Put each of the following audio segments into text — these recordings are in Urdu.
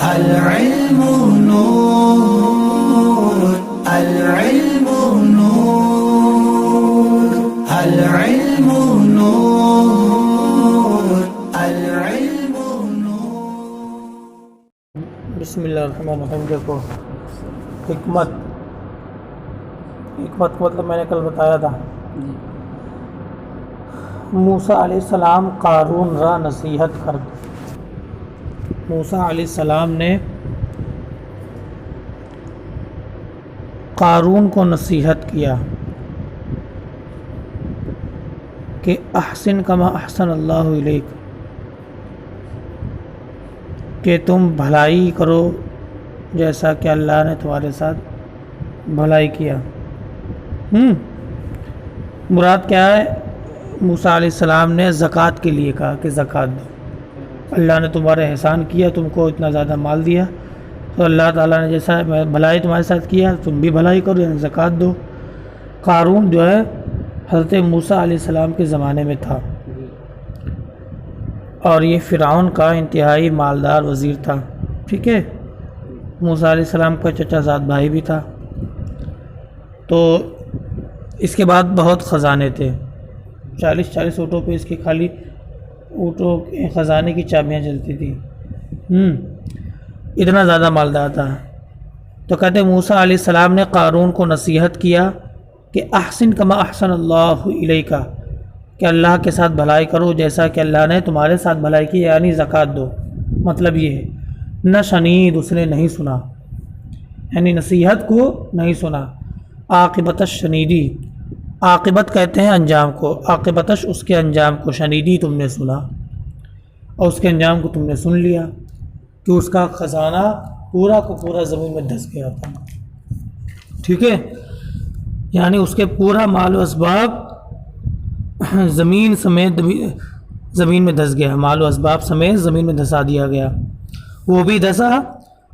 العلم نور العلم نور العلم نور العلم نور بسم اللہ الرحمن الرحیم۔ دیکھو حکمت کا مطلب میں نے کل بتایا تھا۔ موسیٰ علیہ السلام قارون را نصیحت کرد۔ موسیٰ علیہ السلام نے قارون کو نصیحت کیا کہ احسن کما احسن اللہ الیک، کہ تم بھلائی کرو جیسا کہ اللہ نے تمہارے ساتھ بھلائی کیا۔ مراد کیا ہے؟ موسیٰ علیہ السلام نے زکوٰۃ کے لیے کہا کہ زکوٰۃ دو، اللہ نے تمہارے احسان کیا، تم کو اتنا زیادہ مال دیا، تو اللہ تعالیٰ نے جیسا بھلائی تمہارے ساتھ کیا تم بھی بھلائی کرو، یعنی زکوٰۃ دو۔ قارون جو ہے حضرت موسیٰ علیہ السلام کے زمانے میں تھا، اور یہ فرعون کا انتہائی مالدار وزیر تھا، ٹھیک ہے۔ موسیٰ علیہ السلام کا چچا زاد بھائی بھی تھا۔ تو اس کے بعد بہت خزانے تھے، 40 اونٹوں پہ اس کے خالی اونٹوں کے خزانے کی چابیاں چلتی تھی، اتنا زیادہ مالدار تھا۔ تو کہتے موسیٰ علیہ السلام نے قارون کو نصیحت کیا کہ احسن کما احسن اللہ الیک، کہ اللہ کے ساتھ بھلائی کرو جیسا کہ اللہ نے تمہارے ساتھ بھلائی کی، یعنی زکوٰۃ دو۔ مطلب یہ ہے نہ شنید، اس نے نہیں سنا، یعنی نصیحت کو نہیں سنا۔ عاقبتش شنیدی، عاقبت کہتے ہیں انجام کو، عاقبتش اس کے انجام کو، شنیدی تم نے سنا، اور اس کے انجام کو تم نے سن لیا کہ اس کا خزانہ پورا کو پورا زمین میں دھس گیا تھا، ٹھیک ہے۔ یعنی اس کے پورا مال و اسباب زمین سمیت زمین میں دھس گیا، مال و اسباب سمیت زمین میں دھسا دیا گیا، وہ بھی دھسا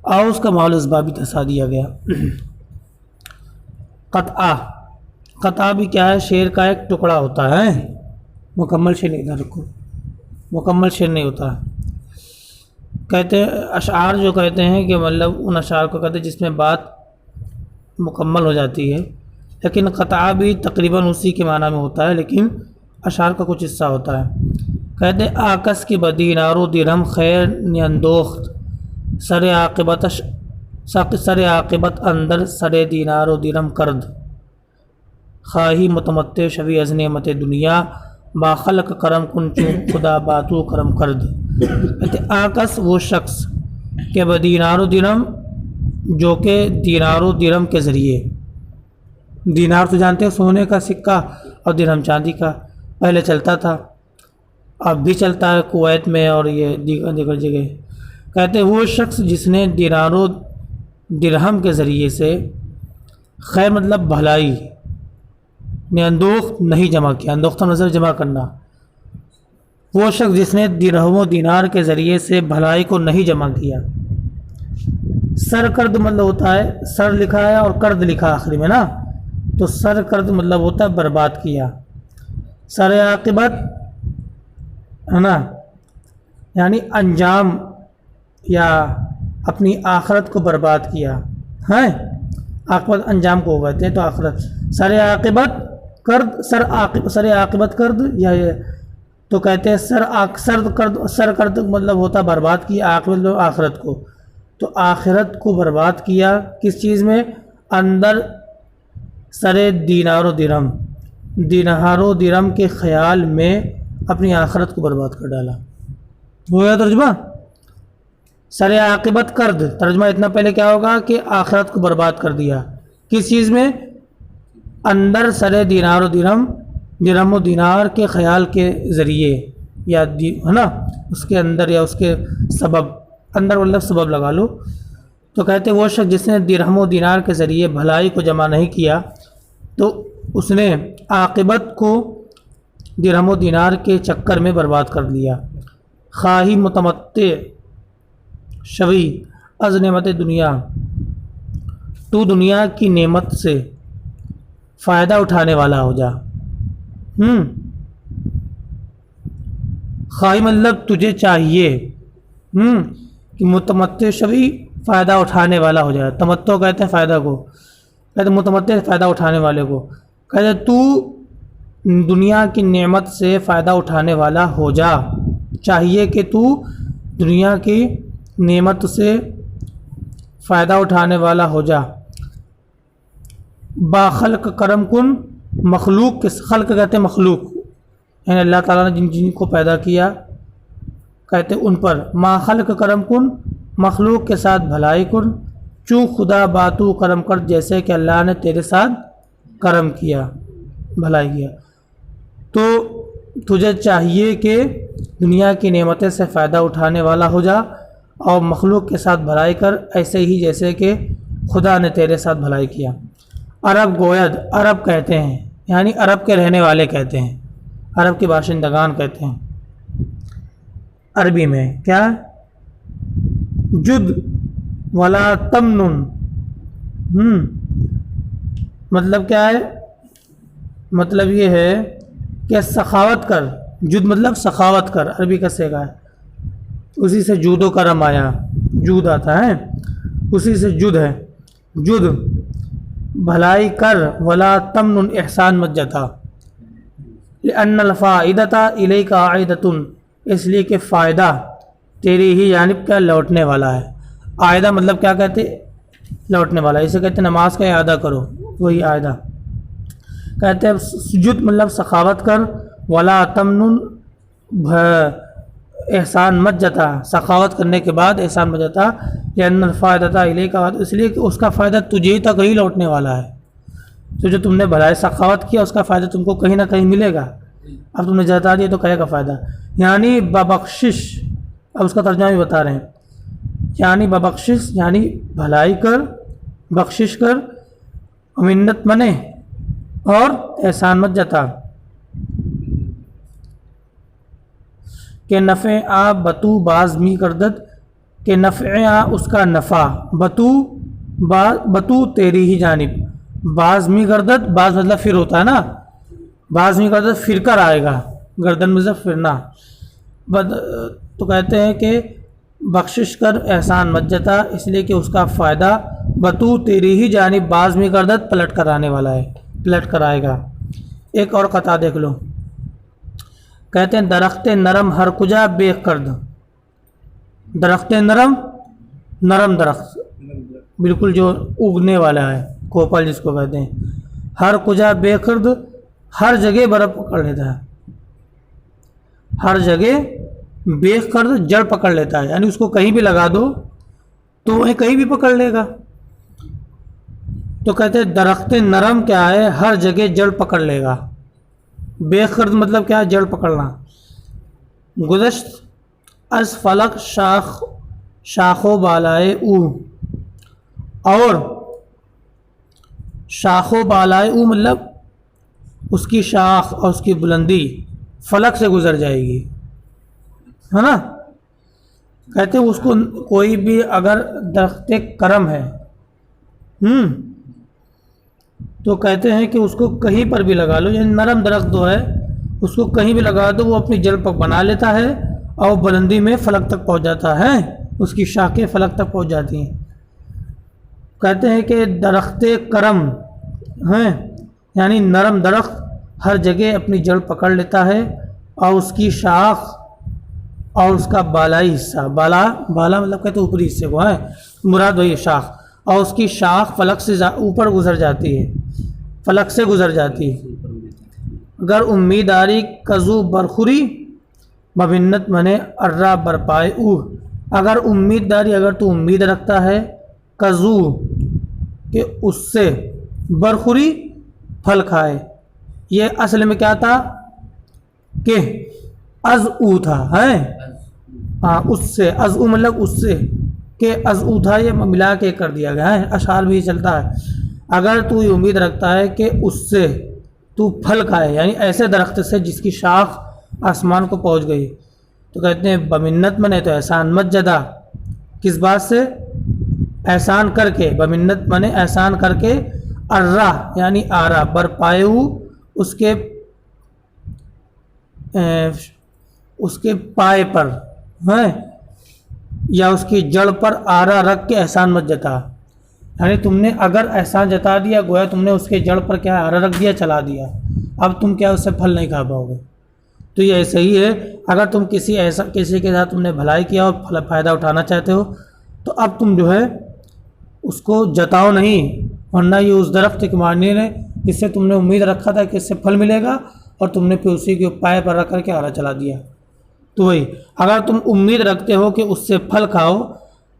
اور اس کا مال و اسباب بھی دھسا دیا گیا۔ قطع بھی کیا ہے؟ شعر کا ایک ٹکڑا ہوتا ہے، مکمل شعر نہیں، ادھر رکھو، مکمل شعر نہیں ہوتا۔ کہتے ہیں اشعار جو کہتے ہیں کہ مطلب ان اشعار کو کہتے ہیں جس میں بات مکمل ہو جاتی ہے، لیکن قطع بھی تقریباً اسی کے معنی میں ہوتا ہے، لیکن اشعار کا کچھ حصہ ہوتا ہے۔ کہتے آکس کی بدینار و درہم خیر نیندوخت، سر عاقبت اندر سر دینار و درہم کرد، خواہی متمتع شوی از نعمت دنیا، با خلق کرم کن چون خدا باتو کرم کرد۔ کہتے آکس وہ شخص کہ بدینار و درہم، جو کہ دینار و درہم کے ذریعے، دینار تو جانتے ہیں سونے کا سکہ، اور درہم چاندی کا، پہلے چلتا تھا، اب بھی چلتا ہے کویت میں اور یہ دیگر جگہ۔ کہتے وہ شخص جس نے دینار و درہم کے ذریعے سے خیر مطلب بھلائی نے اندوخت نہیں جمع کیا، اندوختہ نظر جمع کرنا، وہ شخص جس نے درہم و دینار کے ذریعے سے بھلائی کو نہیں جمع کیا۔ سر کرد مطلب ہوتا ہے، سر لکھا ہے اور کرد لکھا آخری میں نا، تو سر کرد مطلب ہوتا ہے برباد کیا، سر عاقبت ہے نا، یعنی انجام یا اپنی آخرت کو برباد کیا ہے، عاقبت انجام کو کہتے ہیں، تو آخرت سر عاقبت کرد، سر عاقبت کرد، یا تو کہتے ہیں سر کرد مطلب ہوتا برباد کیا، عاقبت آخرت کو، تو آخرت کو برباد کیا کس چیز میں؟ اندر سر دینار و درہم، دینار و درہم کے خیال میں اپنی آخرت کو برباد کر ڈالا۔ ہو گیا ترجمہ؟ سر عاقبت کرد، ترجمہ اتنا پہلے کیا ہوگا کہ آخرت کو برباد کر دیا، کس چیز میں؟ اندر سر دینار و درہم، درہم و دینار کے خیال کے ذریعے، یا ہے نا اس کے اندر، یا اس کے سبب، اندر مطلب سبب لگا لو۔ تو کہتے وہ شخص جس نے درہم و دینار کے ذریعے بھلائی کو جمع نہیں کیا، تو اس نے عاقبت کو درہم و دینار کے چکر میں برباد کر لیا۔ خواہی متمتع شوی از نعمت دنیا، تو دنیا کی نعمت سے فائدہ اٹھانے والا ہو جا۔ خواہی مطلب تجھے چاہیے کہ متمتع شوی فائدہ اٹھانے والا ہو جائے. تمتع کہتے ہیں فائدہ کو, کہتے ہیں متمتع فائدہ اٹھانے والے کو. کہتے ہیں تو دنیا کی نعمت سے فائدہ اٹھانے والا ہو جا, چاہیے کہ تو دنیا کی نعمت سے فائدہ اٹھانے والا ہو جا. با خلق کرم کن, مخلوق کے خلق کہتے ہیں مخلوق, یعنی اللہ تعالیٰ نے جن جن کو پیدا کیا کہتے ان پر. ما خلق کرم کن, مخلوق کے ساتھ بھلائی کن. چوں خدا باتو کرم کر, جیسے کہ اللہ نے تیرے ساتھ کرم کیا, بھلائی کیا. تو تجھے چاہیے کہ دنیا کی نعمتیں سے فائدہ اٹھانے والا ہو جا اور مخلوق کے ساتھ بھلائی کر, ایسے ہی جیسے کہ خدا نے تیرے ساتھ بھلائی کیا. عرب گوید, عرب کہتے ہیں یعنی عرب کے رہنے والے کہتے ہیں, عرب کے باشندگان کہتے ہیں عربی میں کیا, جد ولا تمنن. مطلب کیا ہے, مطلب یہ ہے کہ سخاوت کر. جد مطلب سخاوت کر, عربی کا سیگا ہے, اسی سے جود و کرم آیا, جود آتا ہے اسی سے جد ہے. جد بھلائی کر, ولا تمنن احسان مت جتا. لأن الفائدۃ الیک عائدۃ, اس لیے کہ فائدہ تیری ہی جانب کا لوٹنے والا ہے. عائدہ مطلب کیا کہتے, لوٹنے والا, اسے کہتے نماز کا اعادہ کرو, وہی عائدہ کہتے ہیں. سجود مطلب سخاوت کر, ولا تمنن احسان مت جتا, سخاوت کرنے کے بعد احسان مت جتا. لأن الفائدۃ الیک, اس لیے کہ اس کا فائدہ تجھے تک ہی لوٹنے والا ہے. تو جو تم نے بھلائی سخاوت کیا اس کا فائدہ تم کو کہیں نہ کہیں ملے گا. اب تم نے جتا دیا تو کہے گا فائدہ, یعنی ببخشش. اب اس کا ترجمہ بھی بتا رہے ہیں, یعنی ببخشش یعنی بھلائی کر, بخشش کر, منت منے اور احسان مت جتا. کہ نفع آ بتو باز می کردت, کہ نفع آ اس کا نفع, بتو تیری ہی جانب, باز می کردت, باز مطلب پھر ہوتا ہے نا, باز می کردت پھر کر آئے گا, گردن مطلب پھرنا. تو کہتے ہیں کہ بخشش کر احسان مت جتا, اس لیے کہ اس کا فائدہ بتو تیری ہی جانب باز می کردت پلٹ کر آنے والا ہے, پلٹ کر آئے گا. ایک اور قطعہ دیکھ لو, کہتے ہیں درخت نرم ہر کجا بیخ کرد. درخت نرم, نرم درخت بالکل جو اگنے والا ہے, کوپل جس کو کہتے ہیں. ہر کجا بے کرد, ہر جگہ برف پکڑ لیتا ہے, ہر جگہ بے کرد جڑ پکڑ لیتا ہے, یعنی اس کو کہیں بھی لگا دو تو وہ کہیں بھی پکڑ لے گا. تو کہتے ہیں درخت نرم کیا ہے, ہر جگہ جڑ پکڑ لے گا. بے کرد مطلب کیا ہے, جڑ پکڑنا. گزشت از فلک شاخ و بالائے او, اور شاخ و بالائے او مطلب اس کی شاخ اور اس کی بلندی فلک سے گزر جائے گی, ہے نا. کہتے ہیں اس کو کوئی بھی اگر درخت کرم ہے تو کہتے ہیں کہ اس کو کہیں پر بھی لگا لو, یعنی نرم درخت جو ہے اس کو کہیں بھی لگا دو, وہ اپنی جڑ پک بنا لیتا ہے اور بلندی میں فلک تک پہنچ جاتا ہے, اس کی شاخیں فلک تک پہنچ جاتی ہیں. کہتے ہیں کہ درخت کرم ہیں یعنی نرم درخت ہر جگہ اپنی جڑ پکڑ لیتا ہے, اور اس کی شاخ اور اس کا بالائی حصہ, بالا مطلب کہتے ہیں اوپری حصے کو ہے, مراد وہی شاخ, اور اس کی شاخ فلک سے اوپر گزر جاتی ہے, فلک سے گزر جاتی ہے. اگر امیداری کزو برخوری ببنت منے ارا برپائے او, اگر امیداری, اگر تو امید رکھتا ہے کزو کہ اس سے برخوری پھل کھائے. یہ اصل میں کیا تھا کہ از او تھا, ہے ہاں اس سے, از او مطلب اس سے, کہ از او تھا یہ ملا کے کر دیا گیا ہے, اشعار بھی چلتا ہے. اگر تو یہ امید رکھتا ہے کہ اس سے تو پھل کھائے, یعنی ایسے درخت سے جس کی شاخ آسمان کو پہنچ گئی, تو کہتے ہیں بمنت منے, تو احسان مت جدا. کس بات سے, احسان کر کے, بمنت منے احسان کر کے, ارا یعنی آرا, برپائے اس کے پائے پر, ہیں یا اس کی جڑ پر آرا رکھ کے احسان مت جتا. یعنی تم نے اگر احسان جتا دیا گویا تم نے اس کے جڑ پر کیا آرا رکھ دیا, چلا دیا, اب تم کیا اس سے پھل نہیں کھا پاؤ گے. تو یہ ایسے ہی ہے, اگر تم کسی کے ساتھ تم نے بھلائی کیا اور فائدہ اٹھانا چاہتے ہو تو اب تم جو ہے اس کو جتاؤ نہیں, ورنہ یہ اس درخت کے مانند ہے جس سے تم نے امید رکھا تھا کہ اس سے پھل ملے گا اور تم نے پھر اسی کے پائے پر رکھ کر کے آرا چلا دیا. تو وہی اگر تم امید رکھتے ہو کہ اس سے پھل کھاؤ,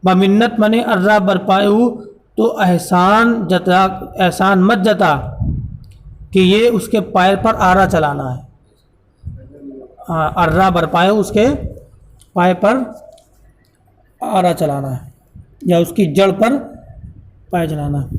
بمنت منی ارا برپائے ہو, تو احسان مت جتا کہ یہ اس کے پائے پر آرا چلانا ہے. ہاں, ارا برپائے اس کے پائے پر آرا چلانا ہے یا اس کی جڑ پر پائے چلانا ہے.